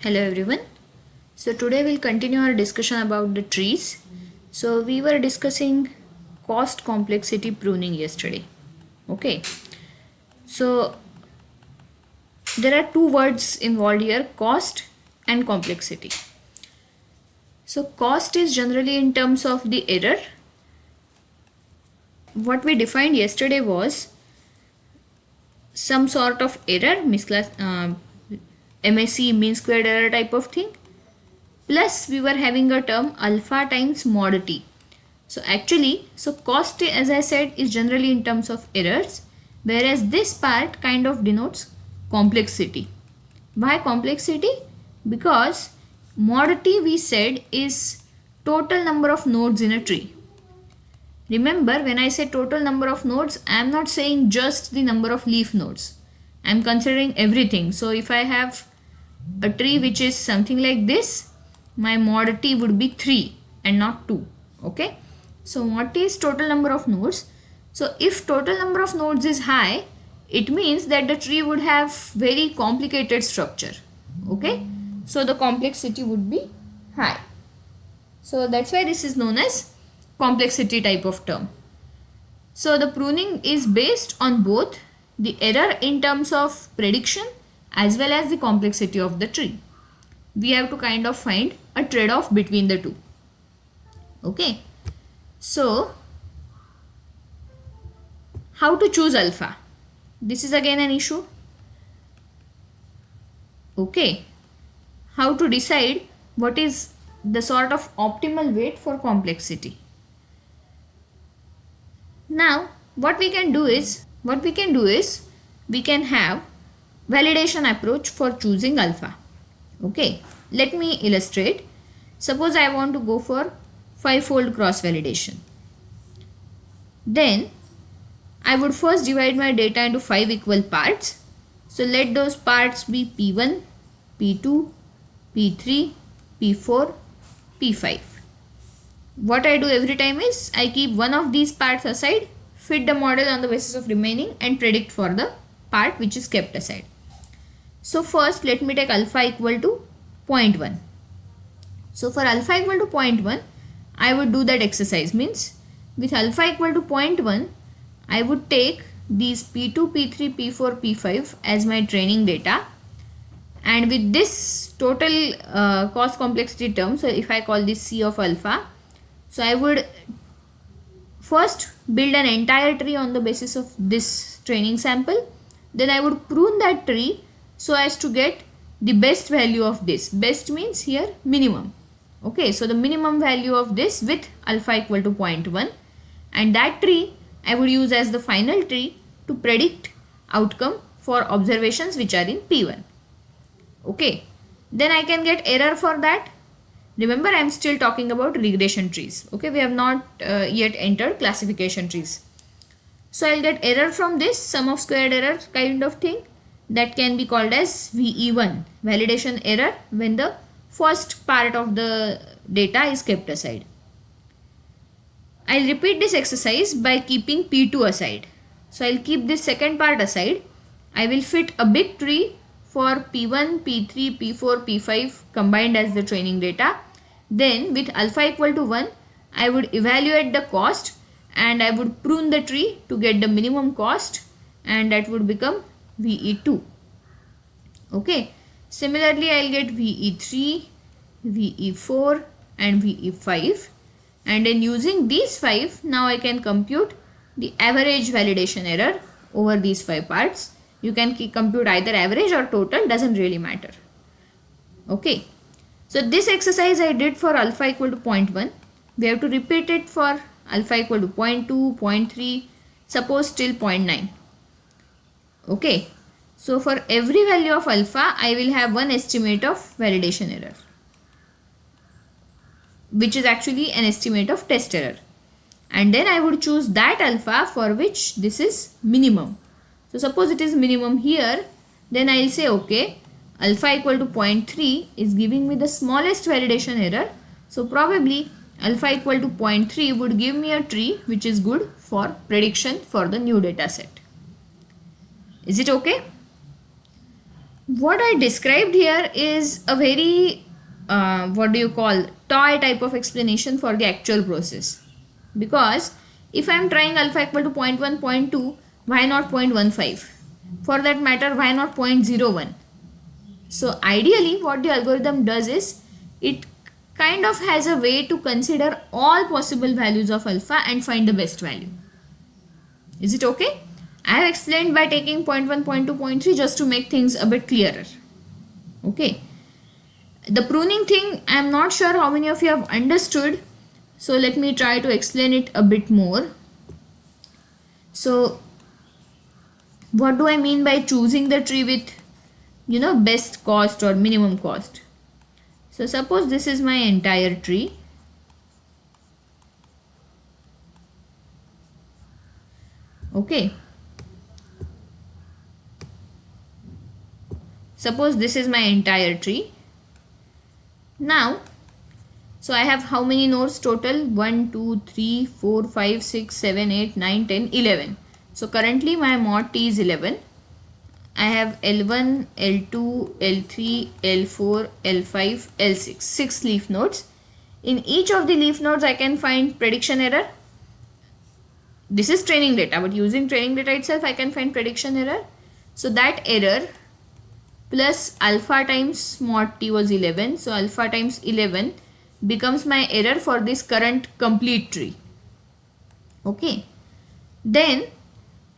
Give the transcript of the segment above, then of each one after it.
Hello everyone. So today we'll continue our discussion about the trees. So we were discussing cost complexity pruning yesterday. Okay. So there are two words involved here, cost and complexity. So cost is generally in terms of the error. What we defined yesterday was some sort of error, MSE, mean squared error type of thing. Plus we were having a term alpha times mod t. So cost, as I said, is generally in terms of errors, whereas this part kind of denotes complexity. Why complexity? Because mod t, we said, is total number of nodes in a tree. Remember, when I say total number of nodes, I am not saying just the number of leaf nodes. I am considering everything. So if I have a tree which is something like this, my mod t would be 3 and not 2. Okay. So what is total number of nodes? So if total number of nodes is high, it means that the tree would have very complicated structure. Okay. So the complexity would be high. So that's why this is known as complexity type of term. So the pruning is based on both the error in terms of prediction as well as the complexity of the tree. We have to kind of find a trade-off between the two. Okay. So how to choose alpha? This is again an issue. Okay. How to decide what is the sort of optimal weight for complexity? Now what we can do is we can have validation approach for choosing alpha. Okay, let me illustrate. Suppose I want to go for 5-fold cross validation. Then I would first divide my data into 5 equal parts. So let those parts be P1, P2, P3, P4, P5. What I do every time is I keep one of these parts aside, fit the model on the basis of remaining and predict for the part which is kept aside. So first let me take alpha equal to 0.1. So for alpha equal to 0.1, I would do that exercise. Means with alpha equal to 0.1, I would take these P2, P3, P4, P5 as my training data. And with this total cost complexity term, so if I call this C of alpha, so I would first build an entire tree on the basis of this training sample. Then I would prune that tree so as to get the best value of this. Best means here minimum. Okay, so the minimum value of this with alpha equal to 0.1, and that tree I would use as the final tree to predict outcome for observations which are in P1. Okay, then I can get error for that. Remember, I am still talking about regression trees. Okay, we have not yet entered classification trees. So I'll get error from this sum of squared error kind of thing. That can be called as VE1, validation error, when the first part of the data is kept aside. I'll repeat this exercise by keeping P2 aside. So I'll keep this second part aside. I will fit a big tree for P1, P3, P4, P5 combined as the training data. Then with alpha equal to 1, I would evaluate the cost and I would prune the tree to get the minimum cost, and that would become VE2. Okay. Similarly, I'll get VE3, VE4 and VE5, and then using these 5, now I can compute the average validation error over these 5 parts. You can compute either average or total, doesn't really matter. Okay. So this exercise I did for alpha equal to 0.1. We have to repeat it for alpha equal to 0.2, 0.3, suppose till 0.9. Okay. So for every value of alpha, I will have one estimate of validation error, which is actually an estimate of test error. And then I would choose that alpha for which this is minimum. So suppose it is minimum here, then I will say okay, alpha equal to 0.3 is giving me the smallest validation error. So probably alpha equal to 0.3 would give me a tree which is good for prediction for the new data set. Is it okay? What I described here is a very what do you call toy type of explanation for the actual process, because if I am trying alpha equal to 0 0.1 0 0.2, why not 0.15? For that matter, why not 0.01? So ideally what the algorithm does is it kind of has a way to consider all possible values of alpha and find the best value. Is it okay? I have explained by taking 0 0.1 0 0.2 0 0.3 just to make things a bit clearer. Okay. The pruning thing, I am not sure how many of you have understood. So let me try to explain it a bit more. So what do I mean by choosing the tree with, best cost or minimum cost? So suppose this is my entire tree. Okay. Suppose this is my entire tree. Now, so I have how many nodes total? 1, 2, 3, 4, 5, 6, 7, 8, 9, 10, 11. So currently my mod T is 11. I have L1, L2, L3, L4, L5, L6. 6 leaf nodes. In each of the leaf nodes I can find prediction error. This is training data, but using training data itself I can find prediction error. So that error plus alpha times mod T was 11. So alpha times 11 becomes my error for this current complete tree. Okay. Then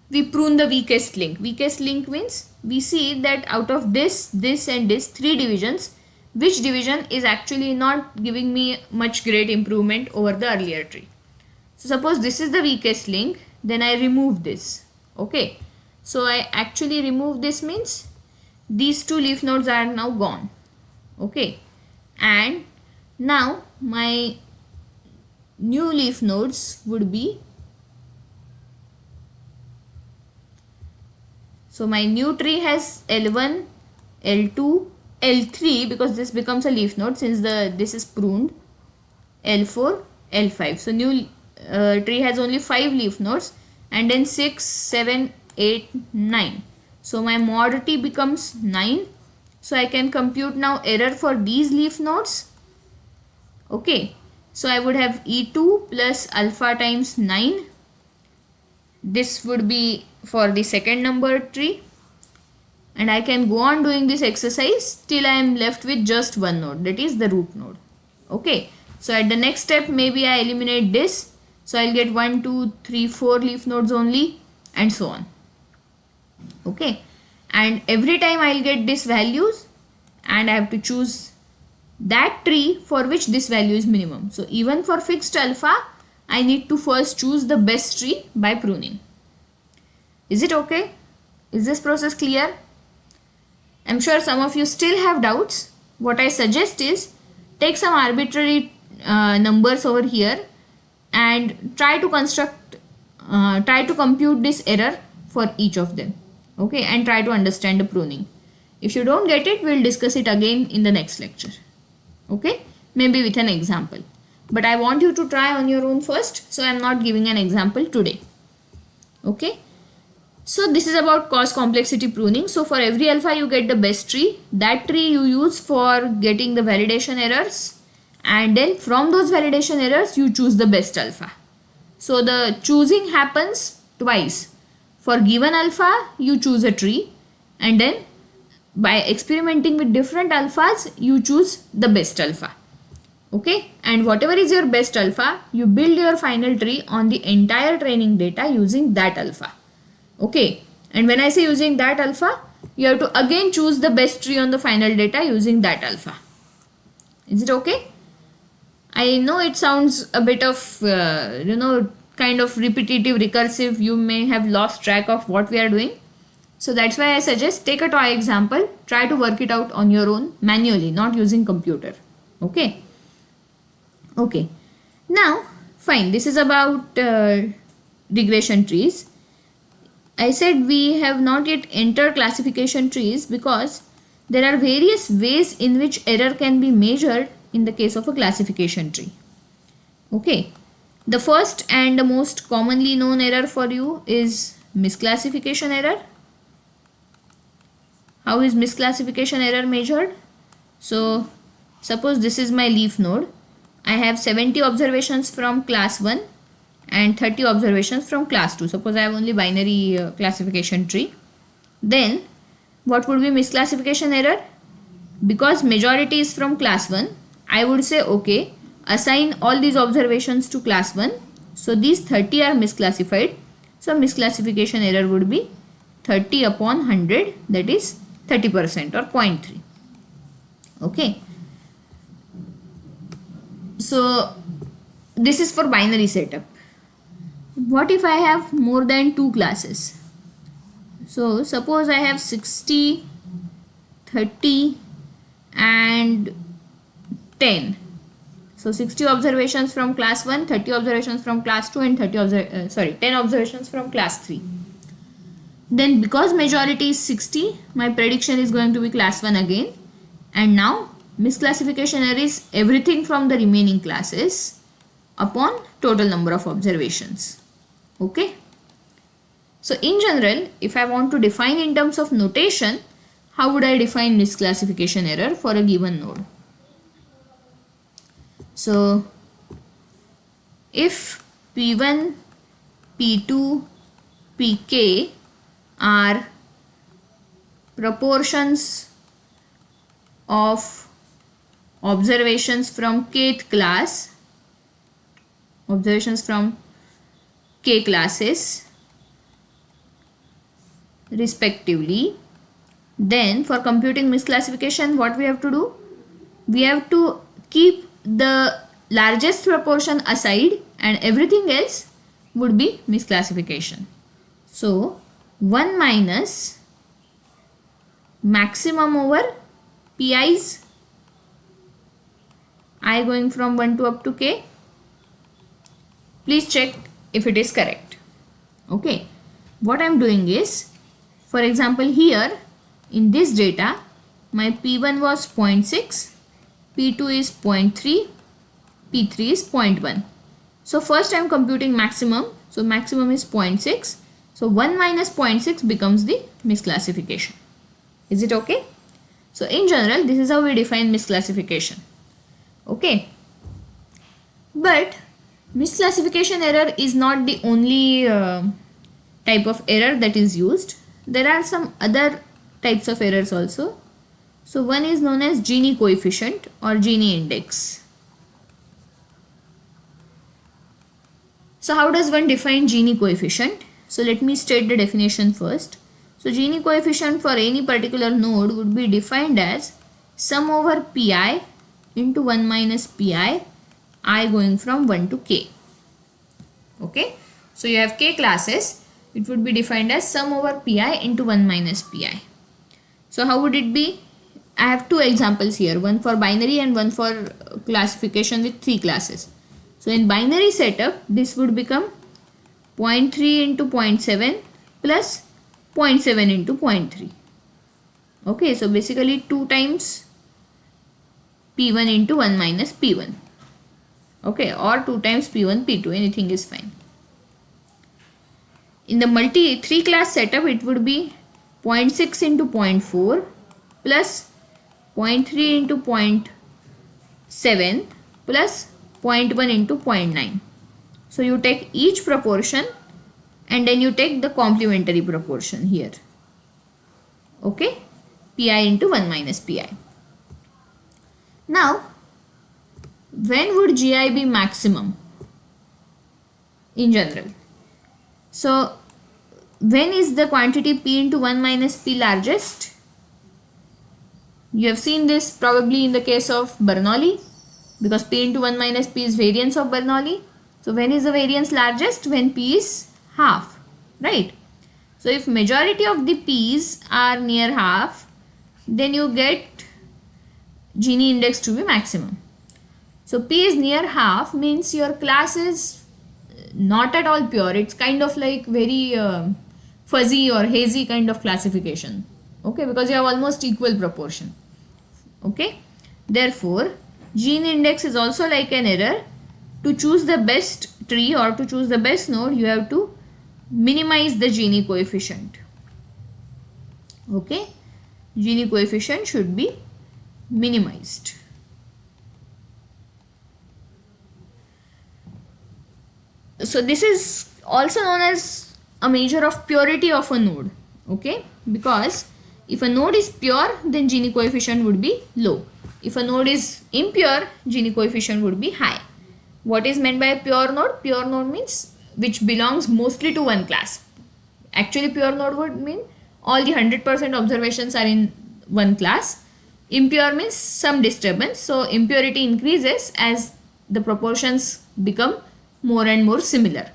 we prune the weakest link. Weakest link means we see that out of this and this 3 divisions, which division is actually not giving me much great improvement over the earlier tree. So suppose this is the weakest link, then I remove this. Okay. So I actually remove this means these 2 leaf nodes are now gone. Okay. And now my new leaf nodes would be, so my new tree has L1, L2, L3 because this becomes a leaf node since this is pruned, L4, L5. So new tree has only 5 leaf nodes and then 6, 7, 8, 9. So my mod T becomes 9. So I can compute now error for these leaf nodes. Okay. So I would have E2 plus alpha times 9. This would be for the second number tree. And I can go on doing this exercise till I am left with just one node, that is the root node. Okay. So at the next step maybe I eliminate this. So I'll get 1, 2, 3, 4 leaf nodes only and so on. Okay. And every time I'll get these values and I have to choose that tree for which this value is minimum. So even for fixed alpha, I need to first choose the best tree by pruning. Is it okay? Is this process clear? I'm sure some of you still have doubts. What I suggest is take some arbitrary numbers over here and try to compute this error for each of them. Okay, and try to understand the pruning. If you don't get it, we'll discuss it again in the next lecture. Okay, maybe with an example. But I want you to try on your own first, so I'm not giving an example today. Okay. So this is about cost complexity pruning. So for every alpha you get the best tree. That tree you use for getting the validation errors. And then from those validation errors you choose the best alpha. So the choosing happens twice. For given alpha you choose a tree. And then by experimenting with different alphas you choose the best alpha. Okay. And whatever is your best alpha, you build your final tree on the entire training data using that alpha. Okay, and when I say using that alpha, you have to again choose the best tree on the final data using that alpha. Is it okay? I know it sounds a bit of, kind of repetitive, recursive. You may have lost track of what we are doing. So that's why I suggest take a toy example. Try to work it out on your own manually, not using computer. Okay. Okay. Now, fine. This is about regression trees. I said we have not yet entered classification trees because there are various ways in which error can be measured in the case of a classification tree. Okay. The first and the most commonly known error for you is misclassification error. How is misclassification error measured? So suppose this is my leaf node. I have 70 observations from class 1 and 30 observations from class 2. Suppose I have only binary classification tree. Then what would be misclassification error? Because majority is from class 1, I would say okay, assign all these observations to class 1. So these 30 are misclassified. So misclassification error would be 30 upon 100, that is 30% or 0.3. Okay. So this is for binary setup. What if I have more than 2 classes? So suppose I have 60, 30 and 10. So 60 observations from class 1, 30 observations from class 2 and 10 observations from class 3. Then because majority is 60, my prediction is going to be class 1 again. And now misclassification error is everything from the remaining classes upon total number of observations. Okay. So in general, if I want to define in terms of notation, how would I define misclassification error for a given node? So if P1, P2, Pk are proportions of observations from kth class, observations from k classes respectively, then for computing misclassification, what we have to do? We have to keep the largest proportion aside and everything else would be misclassification. So 1 minus maximum over pi's, I going from 1 to up to k. Please check if it is correct. Okay. What I am doing is, for example, here in this data, my P1 was 0.6, P2 is 0.3, P3 is 0.1. So first I am computing maximum. So maximum is 0.6. So 1 minus 0.6 becomes the misclassification. Is it okay? So in general, this is how we define misclassification. Okay. But misclassification error is not the only type of error that is used. There are some other types of errors also. So one is known as Gini coefficient or Gini index. So how does one define Gini coefficient? So let me state the definition first. So Gini coefficient for any particular node would be defined as sum over pi into 1 minus pi, I going from 1 to k. Okay. So you have k classes. It would be defined as sum over pi into 1 minus pi. So how would it be? I have two examples here, one for binary and one for classification with 3 classes. So in binary setup, this would become 0.3 into 0.7 plus 0.7 into 0.3. Okay, so basically 2 times P1 into 1 minus P1. Okay, or 2 times P1, P2, anything is fine. In the multi 3 class setup, it would be 0.6 into 0.4 plus 0.3 into 0.7 plus 0.1 into 0.9. So you take each proportion and then you take the complementary proportion here. Okay, pi into 1 minus pi. Now, when would GI be maximum in general? So when is the quantity p into 1 minus p largest? You have seen this probably in the case of Bernoulli, because p into 1 minus p is variance of Bernoulli. So when is the variance largest? When p is half, right? So if majority of the p's are near half, then you get Gini index to be maximum. So p is near half means your class is not at all pure. It's kind of like very fuzzy or hazy kind of classification. Okay, because you have almost equal proportion. Okay, therefore Gini index is also like an error. To choose the best tree or to choose the best node, you have to minimize the Gini coefficient. Okay, Gini coefficient should be minimized. So this is also known as a measure of purity of a node, okay, because if a node is pure, then Gini coefficient would be low. If a node is impure, Gini coefficient would be high. What is meant by a pure node? Pure node means which belongs mostly to one class. Actually, pure node would mean all the 100% observations are in one class. Impure means some disturbance. So impurity increases as the proportions become more and more similar.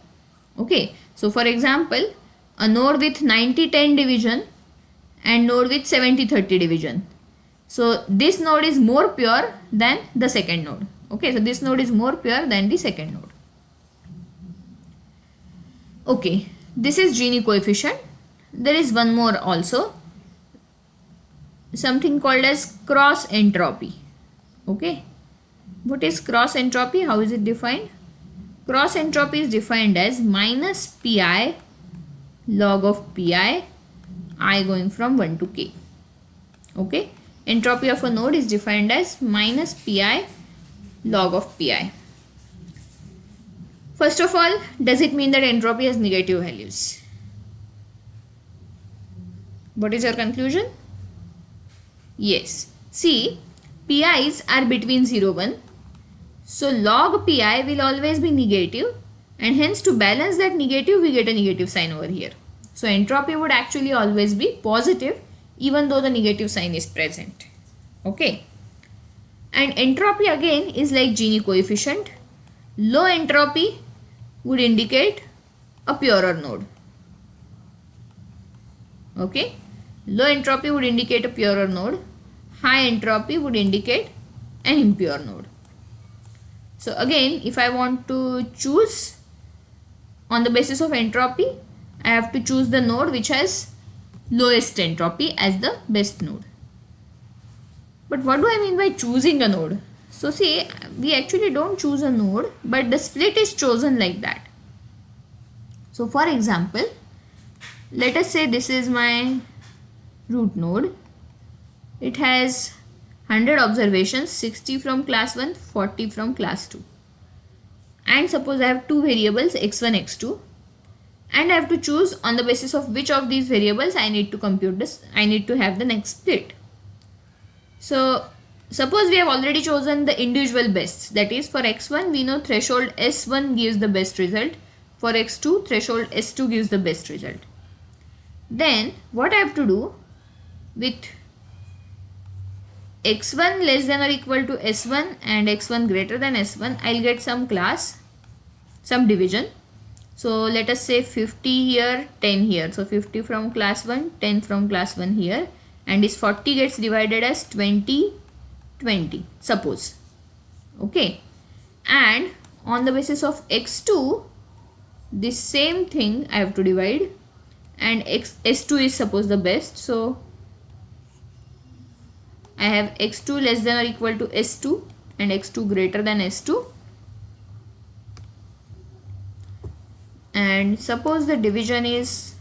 Okay. So for example, a node with 90-10 division and node with 70-30 division. So this node is more pure than the second node. Okay. So this node is more pure than the second node. Okay. This is Gini coefficient. There is one more also, something called as cross entropy. Okay. What is cross entropy? How is it defined? Cross entropy is defined as minus pi log of pi, I going from 1 to k. Okay. Entropy of a node is defined as minus pi log of pi. First of all, does it mean that entropy has negative values? What is your conclusion? Yes. See, pi's are between 0 1. So log pi will always be negative, and hence to balance that negative we get a negative sign over here. So entropy would actually always be positive even though the negative sign is present. Okay. And entropy again is like Gini coefficient. Low entropy would indicate a purer node. Okay. Low entropy would indicate a purer node. High entropy would indicate an impure node. So again, if I want to choose on the basis of entropy, I have to choose the node which has lowest entropy as the best node. But what do I mean by choosing a node? So see, we actually don't choose a node, but the split is chosen like that. So for example, let us say this is my root node. It has 100 observations, 60 from class 1, 40 from class 2. And suppose I have two variables x1, x2, and I have to choose on the basis of which of these variables I need to compute this, I need to have the next split. So suppose we have already chosen the individual bests, that is for x1 we know threshold S1 gives the best result, for x2 threshold S2 gives the best result. Then what I have to do with x1 less than or equal to S1 and x1 greater than S1, I'll get some class, some division. So let us say 50 here, 10 here. So 50 from class 1, 10 from class 1 here, and this 40 gets divided as 20, 20, suppose. Okay. And on the basis of x2, this same thing I have to divide, and S2 is suppose the best. So I have x2 less than or equal to S2 and x2 greater than S2. And suppose the division is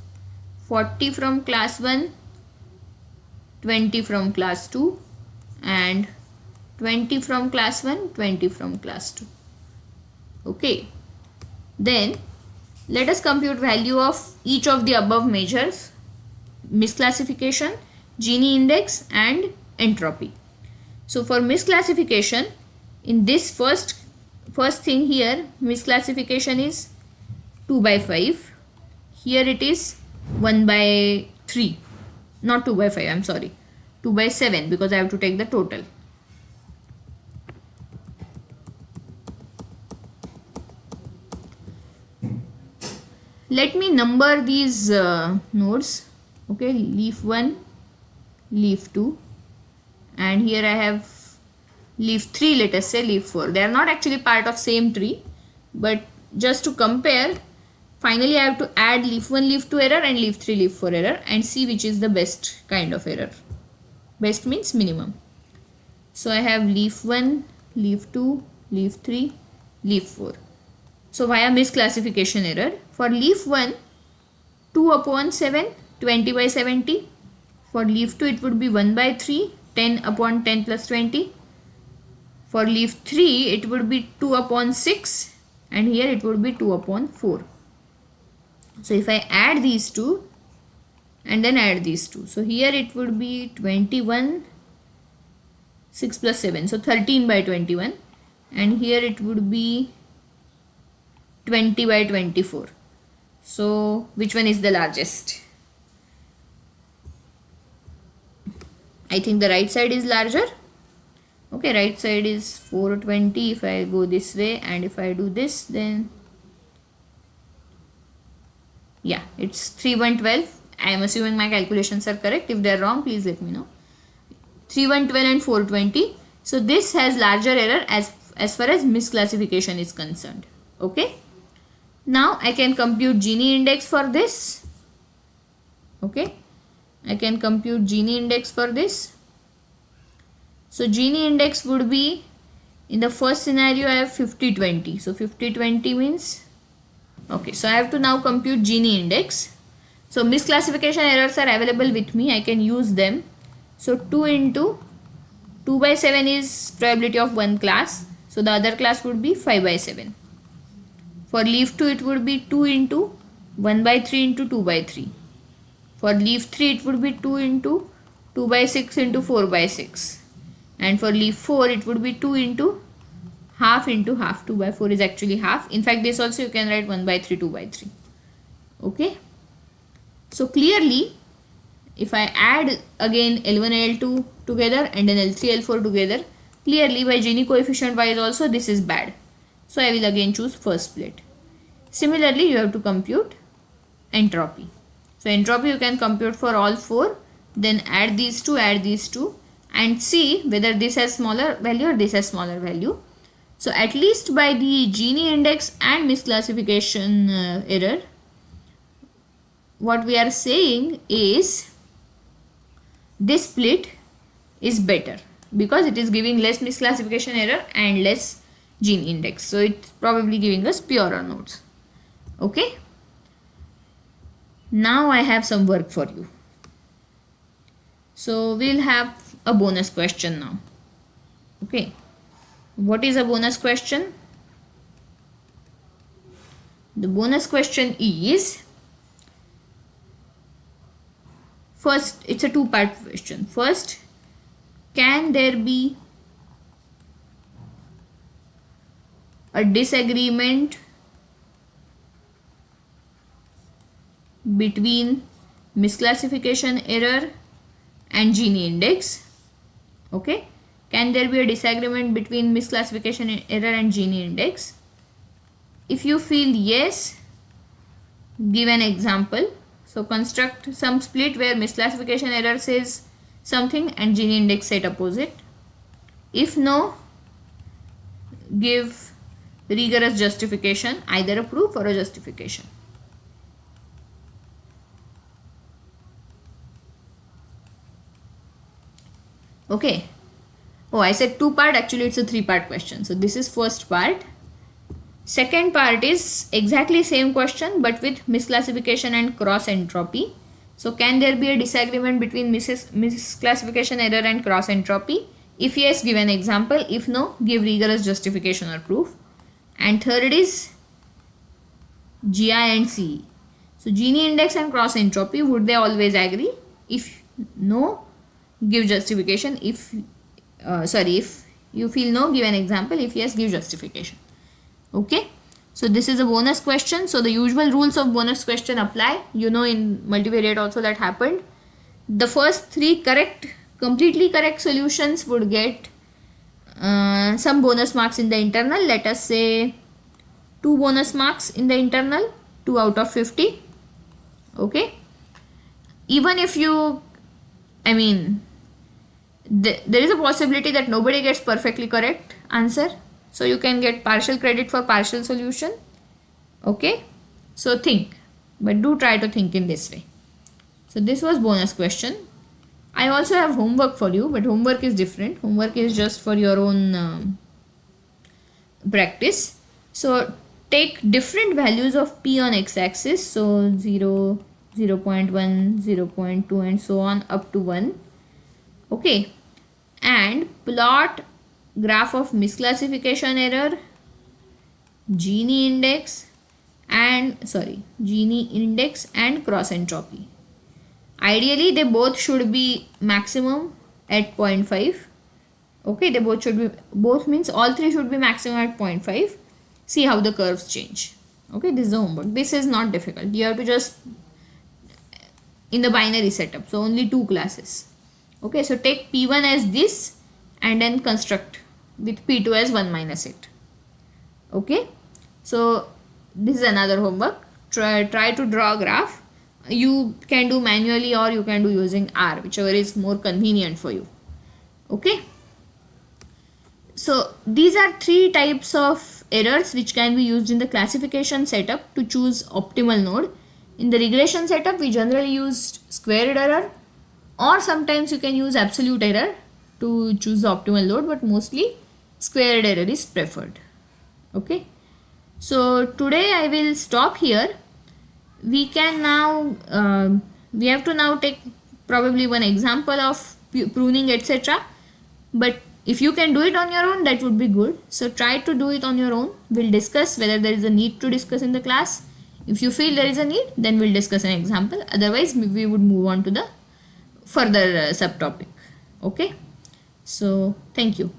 40 from class 1, 20 from class 2, and 20 from class 1, 20 from class 2. Okay. Then let us compute value of each of the above measures: misclassification, Gini index, and entropy. So for misclassification, in this first thing here, misclassification is 2 by 5. Here it is 1 by 3. Not 2 by 5, I'm sorry. 2 by 7, because I have to take the total. Let me number these nodes. Okay, leaf 1, leaf 2, and here I have leaf 3, let us say leaf 4. They are not actually part of same tree, but just to compare, finally I have to add leaf 1, leaf 2 error and leaf 3, leaf 4 error and see which is the best kind of error. Best means minimum. So I have leaf 1, leaf 2, leaf 3, leaf 4. So via misclassification error, for leaf 1, 2 upon 7, 20 by 70. For leaf 2 it would be 1 by 3, 10 upon 10 plus 20. For leaf 3 it would be 2 upon 6 and here it would be 2 upon 4. So if I add these two and then add these two, so here it would be 21, 6 plus 7, so 13 by 21, and here it would be 20 by 24. So which one is the largest? I think the right side is larger. Okay, right side is 420. If I go this way and if I do this, then yeah, it's 3112. I am assuming my calculations are correct. If they are wrong, please let me know. 3112 and 420. So this has larger error as far as misclassification is concerned. Okay. Now I can compute Gini index for this. Okay. I can compute Gini index for this. So Gini index would be, in the first scenario I have 50-20. So 50-20 means, okay, so I have to now compute Gini index. So misclassification errors are available with me. I can use them. So 2 into 2 by 7 is probability of one class. So the other class would be 5 by 7. For leaf 2 it would be 2 into 1 by 3 into 2 by 3. For leaf 3 it would be 2 into 2 by 6 into 4 by 6. And for leaf 4 it would be 2 into half into half. 2 by 4 is actually half. In fact, this also you can write 1 by 3, 2 by 3. Okay. So clearly, if I add again L1, L2 together and then L3, L4 together, clearly by Gini coefficient wise also this is bad. So I will again choose first split. Similarly, you have to compute entropy. So entropy you can compute for all four, then add these two and see whether this has smaller value or this has smaller value. So at least by the Gini index and misclassification error, what we are saying is this split is better because it is giving less misclassification error and less Gini index. So it's probably giving us purer nodes. Okay. Now I have some work for you. So we'll have a bonus question now. Okay. What is a bonus question? The bonus question is, first, it's a two-part question. First, can there be a disagreement between misclassification error and Gini index? Okay. Can there be a disagreement between misclassification error and Gini index? If you feel yes, give an example. So construct some split where misclassification error says something and Gini index said opposite. If no, give rigorous justification, either a proof or a justification. Okay. Oh, I said two-part. Actually, it's a three-part question. So this is first part. Second part is exactly same question but with misclassification and cross entropy. So can there be a disagreement between misclassification error and cross entropy? If yes, give an example. If no, give rigorous justification or proof. And third is GI and CE. So Gini index and cross entropy, would they always agree? If no, give justification. If you feel no, give an example. If yes, give justification. Okay. So this is a bonus question. So the usual rules of bonus question apply. You know, in multivariate also that happened. The first three completely correct solutions would get some bonus marks in the internal. Let us say 2 bonus marks in the internal, 2 out of 50. Okay. Even if you, there is a possibility that nobody gets perfectly correct answer. So you can get partial credit for partial solution. Okay. So think, but do try to think in this way. So this was bonus question. I also have homework for you, but homework is different. Homework is just for your own practice. So take different values of P on x-axis. So 0, 0.1, 0.2 and so on up to 1. Okay, and plot graph of misclassification error, Gini index and cross entropy. Ideally they both should be maximum at 0.5. Okay, they both should be, both means all three should be maximum at 0.5. See how the curves change. Okay, this is the homework. This is not difficult. You have to just in the binary setup, so only two classes. Okay, so take P1 as this and then construct with P2 as 1 minus it. Okay, so this is another homework. Try to draw a graph. You can do manually or you can do using R, whichever is more convenient for you. Okay, so these are three types of errors which can be used in the classification setup to choose optimal node. In the regression setup, we generally use squared error, or sometimes you can use absolute error to choose the optimal node, but mostly squared error is preferred. Okay, so today I will stop here. We can now we have to now take probably one example of pruning, etc. But if you can do it on your own, that would be good. So try to do it on your own. We'll discuss whether there is a need to discuss in the class. If you feel there is a need, then we'll discuss an example. Otherwise, we would move on to the further subtopic. Okay, so thank you.